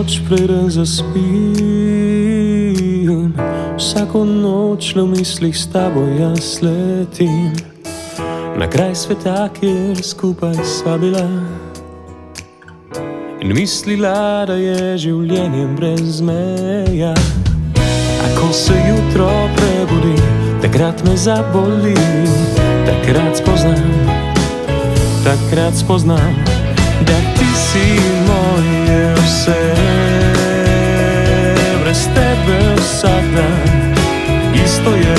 noč preden zaspim, vsako noč v mislih s tabo jaz letim na kraj sveta, kjer skupaj sva bila in mislila, da je življenje brez meja. A ko se jutro prebudi, takrat me zaboli, takrat spoznam, da ti si moje vse. Brez tebe vsak dan isto je,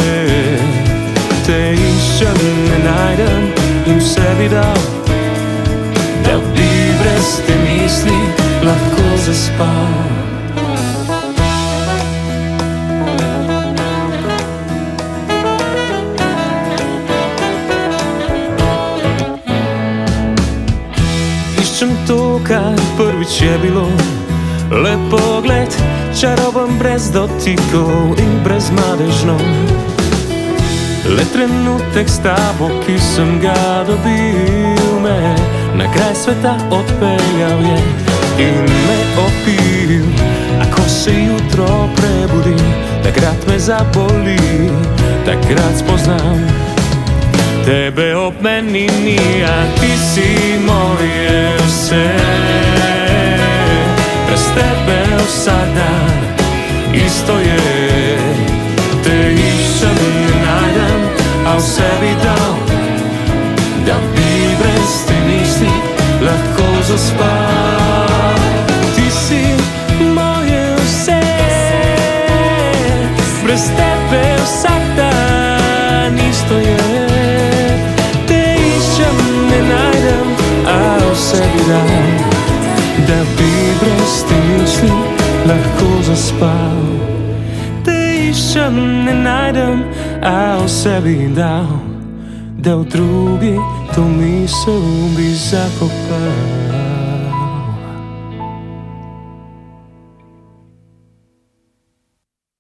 te iščem, ne najdem in vse bi dal, da bi brez te misli lahko zaspal. Iščem to, kar prvič je bilo, lep pogled, čaroben brez dotikov in brezmadežno. Le trenutek s tabo, ki sem ga dobil, me na kraj sveta odpeljal je in me opil. A ko se jutro prebudi, takrat me zaboli, takrat spoznam tebe ob meni ni, a ti si moje vse. Brez tebe vsak dan isto je, te iščem, ne najdem, a vse bi dal, da bi brez te misli lahko zaspal. Ti si moje vse, brez tebe vsak dan isto je, te iščem, ne najdem, a vse bi dal, da bi brez te misli lahko zaspal. Te iščem, ne najdem, a vse bi dal, da v drugi to misel bi zakopal.